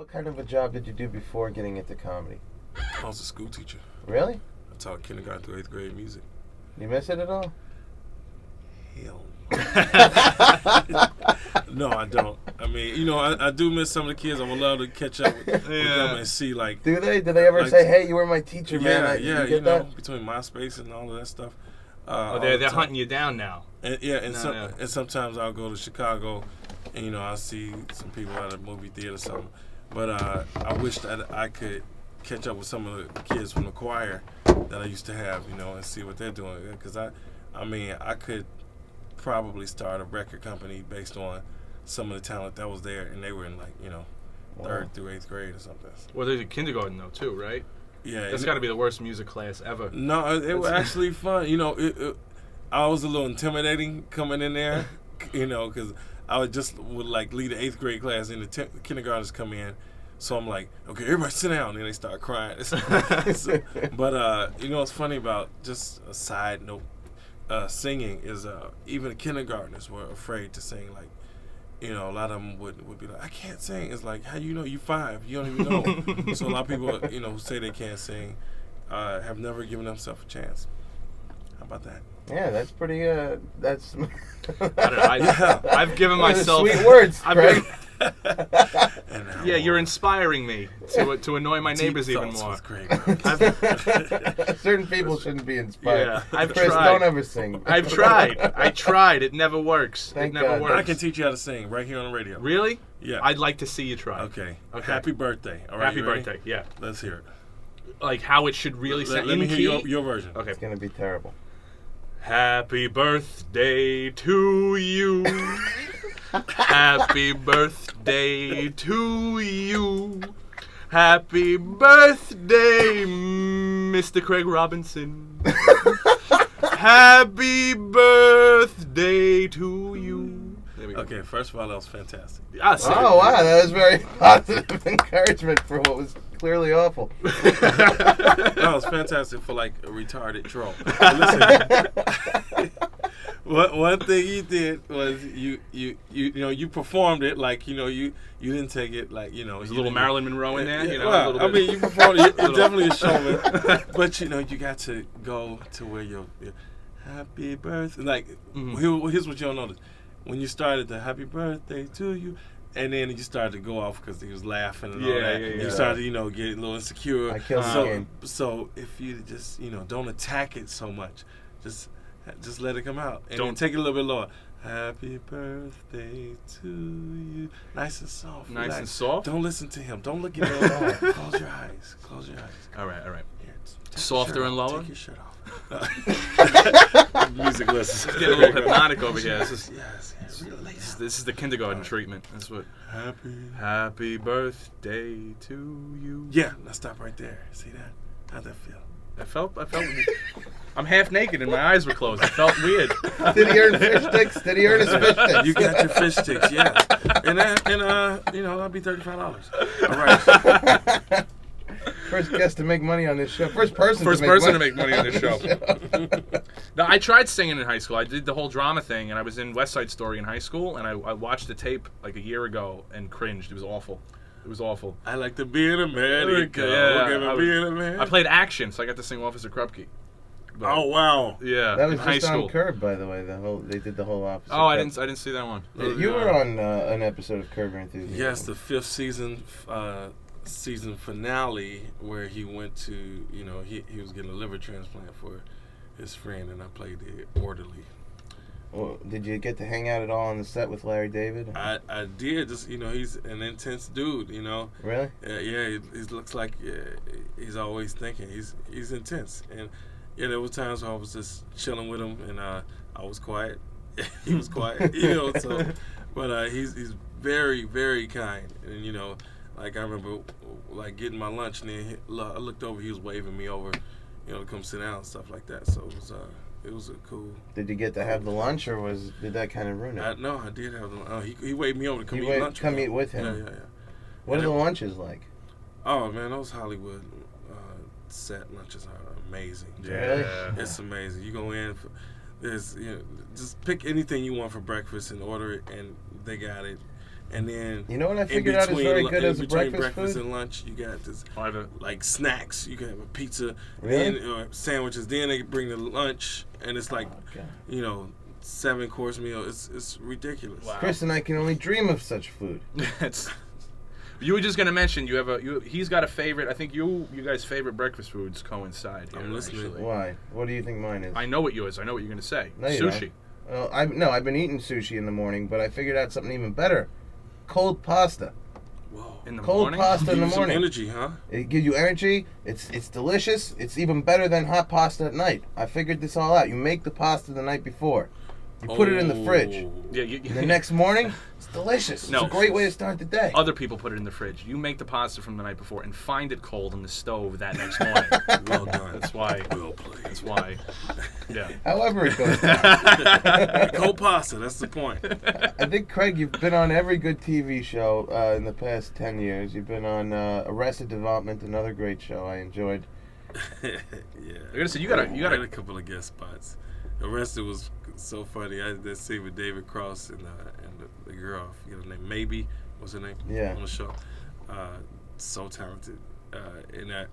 What kind of a job did you do before getting into comedy? I was a school teacher. Really? I taught kindergarten through 8th grade music. You miss it at all? Hell. No, I don't. I mean, I do miss some of the kids. I would love to catch up with them and see, like... Do they? Do they ever say, hey, you were my teacher, man? You know, between MySpace and all of that stuff. They're hunting you down now. And sometimes I'll go to Chicago and, I'll see some people at a movie theater or something. But I wish that I could catch up with some of the kids from the choir that I used to have, and see what they're doing. Because I could probably start a record company based on some of the talent that was there, and they were in third through 8th grade or something. Well, there's a kindergarten though too, right? Yeah, that's got to be the worst music class ever. No, it was actually fun. I was a little intimidating coming in there, because I would lead the 8th grade class, and the kindergartners come in. So I'm like, okay, everybody sit down, and they start crying. But what's funny about, just a side note, singing is even the kindergartners were afraid to sing. Like, a lot of them would be like, I can't sing. It's like, how you 5? You don't even know. So a lot of people, who say they can't sing, have never given themselves a chance. How about that? Yeah, that's pretty. That's. I've given myself sweet words. You're inspiring me to annoy my neighbors even more. Certain people shouldn't be inspired. Yeah, I've Chris, tried. Don't ever sing. I've tried. I tried. It never works. Thank it never God. works. I can teach you how to sing right here on the radio. Really? Yeah. I'd like to see you try. Okay. Happy birthday. All right. Happy birthday. Yeah. Let's hear it. Like how it should really sound. Let me hear your version. Okay. It's gonna be terrible. Happy birthday to you. Happy birthday to you. Happy birthday, Mr. Craig Robinson. Happy birthday to you. Okay, first of all, that was fantastic. Oh, wow, that was very positive encouragement for what was clearly awful. That was fantastic for a retarded troll. Listen, one thing you did was you performed it like you didn't take it like There's a little Marilyn Monroe in there. You performed it. You're definitely a showman, but you got to go to where your happy birthday. Here's what you don't notice. When you started the happy birthday to you, and then you started to go off because he was laughing and all that. Yeah. You started, getting a little insecure. I killed the game. So if you just, don't attack it so much, just let it come out. And Don't then take it a little bit lower. Happy birthday to you. Nice and soft. Nice relax. and soft? Don't listen to him. Don't look at him. Close your eyes. Close your eyes. All right. Here, Softer and lower? Take your shirt off. Music lessons. It's getting a little hypnotic over here. Yes. This is the kindergarten treatment. That's what. Happy birthday to you. Yeah, now stop right there. See that? How'd that feel? I felt. I'm half naked and my eyes were closed. It felt weird. Did he earn fish sticks? Did he earn his fish sticks? You got your fish sticks, yeah. And that'll be $35. All right. First guest to make money on this show. First person to make money on this show. No, I tried singing in high school. I did the whole drama thing, and I was in West Side Story in high school, and I watched the tape like a year ago and cringed. It was awful. I like to be an American. I played action, so I got to sing Officer Krupke. But, oh wow! Yeah, that was in high just school. on Curb, by the way. They did the whole opposite. Oh, I didn't see that one. You were on an episode of Curb Your Enthusiasm. Yes, the 5th season finale where he went to he was getting a liver transplant for his friend, and I played the orderly. Well, did you get to hang out at all on the set with Larry David? I did. Just he's an intense dude. Really? He looks like he's always thinking. He's intense, and there were times where I was just chilling with him, and I was quiet. He was quiet. So, but he's very, very kind, and like I remember getting my lunch, and then I looked over. He was waving me over, to come sit down and stuff like that. So it was a cool. Did you get to have the lunch, or did that kind of ruin it? No, I did have the. He waved me over to come eat lunch. Come eat with him. Yeah. What are the lunches like? Oh man, those Hollywood set lunches are amazing. Yeah, it's amazing. You go in, just pick anything you want for breakfast and order it, and they got it. And then You know what I figured out is very good as a between breakfast food? and lunch, you got this like snacks. You can have a pizza, Really? then sandwiches. Then they bring the lunch, and it's like, Okay. 7-course meal. It's ridiculous. Wow. Chris and I can only dream of such food. You were just gonna mention he's got a favorite. I think you guys' favorite breakfast foods coincide here. I'm listening. Actually. Why? What do you think mine is? I know what yours. I know what you're gonna say. No, you Sushi. Well, I've been eating sushi in the morning, but I figured out something even better. Cold pasta. Whoa. In the Cold morning. pasta in the Give you some morning. energy, huh? It gives you energy. It's delicious. It's even better than hot pasta at night. I figured this all out. You make the pasta the night before. You put it in the fridge. Yeah. And the next morning, it's delicious. No. It's a great way to start the day. Other people put it in the fridge. You make the pasta from the night before and find it cold on the stove that next morning. Well done. That's why. Well played. That's why. Yeah. However it goes down. Cold pasta. That's the point. I think, Craig, you've been on every good TV show in the past 10 years. You've been on Arrested Development, another great show I enjoyed. Yeah. I gotta say, you I gotta. had a couple of guest spots. Arrested was so funny. I had that scene with David Cross and the girl, I forget her name, Maybe, what's her name? Yeah. On the show. So talented. In that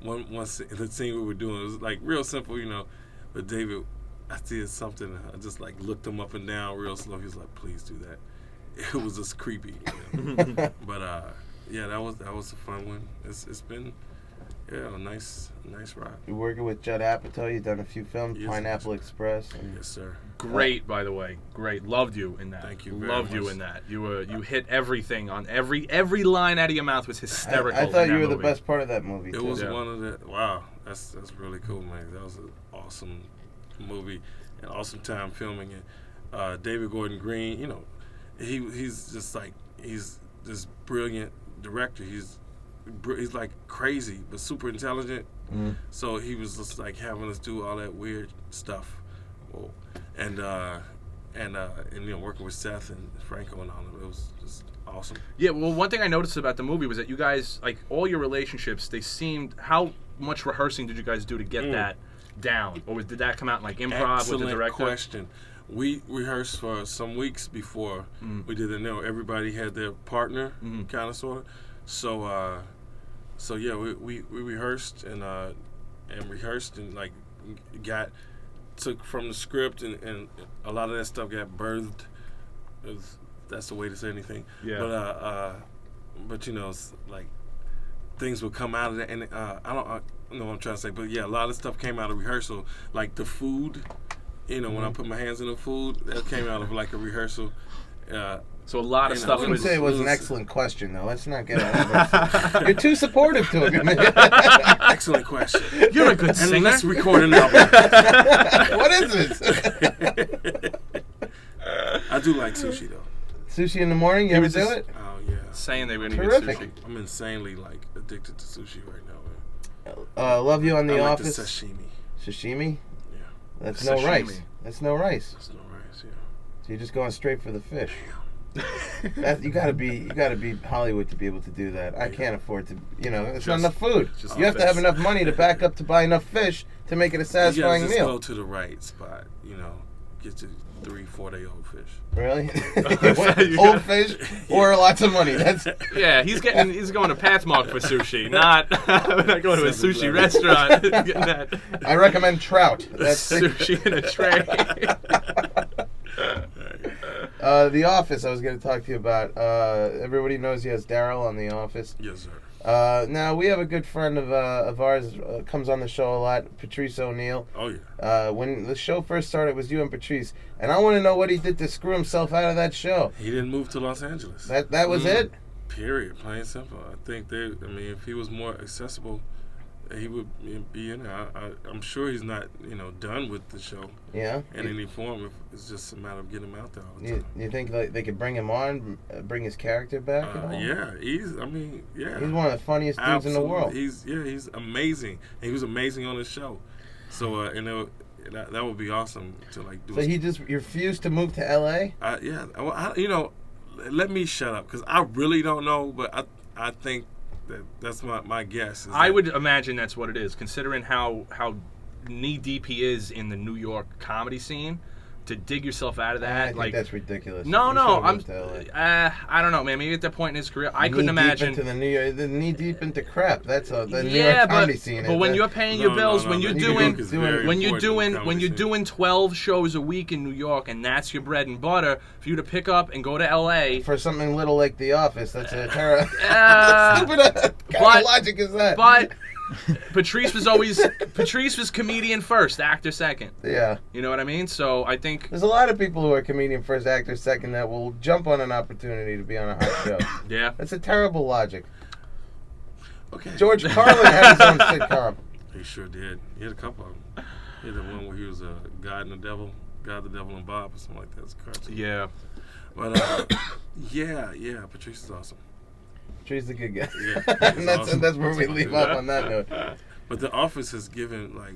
one scene, the scene we were doing, it was like real simple, but David, I did something, I just like looked him up and down real slow. He was like, please do that. It was just creepy. But yeah, that was a fun one. It's been a nice ride. You're working with Judd Apatow. You've done a few films, Yes, Pineapple yes. Express. And Yes, sir. Great, by the way. Great. Loved you in that. Thank you very Loved you much. in that. You hit everything on every line out of your mouth was hysterical. I thought in you that were the movie. best part of that movie. It too. was Yeah. one of the wow. That's really cool, man. That was an awesome movie, an awesome time filming it. David Gordon Green, he's just like he's this brilliant director. He's like crazy but super intelligent. Mhm. So he was just like having us do all that weird stuff, and working with Seth and Franco and all of it. It was just awesome. Yeah, well, one thing I noticed about the movie was that you guys, like, all your relationships, they seemed... How much rehearsing did you guys do to get that down? Or did that come out in, like, improv Excellent with the director? question. We rehearsed for some weeks before we did it. Everybody had their partner, kind of, sort of. So yeah, we rehearsed and rehearsed and like took from the script and a lot of that stuff got birthed. That's the way to say anything. Yeah. But it's like things would come out of that, and I don't know what I'm trying to say, but yeah, a lot of stuff came out of rehearsal, like the food. When I put my hands in the food, that came out of like a rehearsal. So a lot of I stuff wouldn't was... say it was an excellent question, though. Let's not get on You're too supportive to him. Excellent question. You're a good And singer. let's record an album. What is this? I do like sushi though. Sushi in the morning? You ever was do just- it? Oh yeah. Saying they were going to Terrific. get sushi. I'm insanely like addicted to sushi right now, man. Love You on The I like Office. the sashimi. Sashimi? Yeah. That's Sashimi. no rice. That's no rice. That's no rice. Yeah. So you're just going straight for the fish. You gotta be Hollywood to be able to do that. I can't afford to. It's not Just- enough food. just You have to fish. have enough money to back up to buy enough fish to make it a You satisfying gotta just meal. go to the right spot. Get to 3-4 day old fish. Really? You Old gotta- fish or lots of money. That's Yeah, he's going to Pathmark for sushi, not going to a sushi 7-Eleven. restaurant. Getting that I recommend trout. That's sushi in a tray. The Office. I was going to talk to you about. Everybody knows he has Daryl on The Office. Yes, sir. Now we have a good friend of ours comes on the show a lot, Patrice O'Neill. Oh yeah. When the show first started, it was you and Patrice, and I want to know what he did to screw himself out of that show. He didn't move to Los Angeles. That was it. Period. Plain and simple. I think if he was more accessible, he would be in there. I'm sure he's not, done with the show Yeah. in any form. It's just a matter of getting him out there all the time. You think like they could bring him on, bring his character back? at all? Yeah, he's He's one of the funniest dudes in the world. He's amazing. And he was amazing on the show. So that would be awesome to like do. So he just refused to move to L.A. Let me shut up because I really don't know, but I think that's my guess. I would imagine that's what it is, considering how knee deep he is in the New York comedy scene. to dig yourself out of I that, think like that's ridiculous. no, You no, should've I'm. moved to LA. I don't know, man. Maybe at that point in his career, I couldn't Knee imagine. deep into the knee deep into crap. That's the New Yeah, York but comedy scene. but when you're paying your bills, when you're New doing York is very when you're important in doing the when you're comedy doing 12 shows a week in New York, and that's your bread and butter, for you to pick up and go to LA. for something little like The Office, that's a terrible. Stupid kind but- of logic is that? But Patrice was comedian first, actor second. Yeah. You know what I mean? So I think There's a lot of people who are comedian first, actor second that will jump on an opportunity to be on a hot show. yeah. That's a terrible logic. Okay. George Carlin had his own sitcom. He sure did. He had a couple of them. He had the one where he was God, the Devil, and Bob, or something like that. It's a cartoon. Yeah. But yeah, Patrice is awesome. She's a good guy. Yeah, and that's awesome. where we leave off on that note. But The Office has given, like,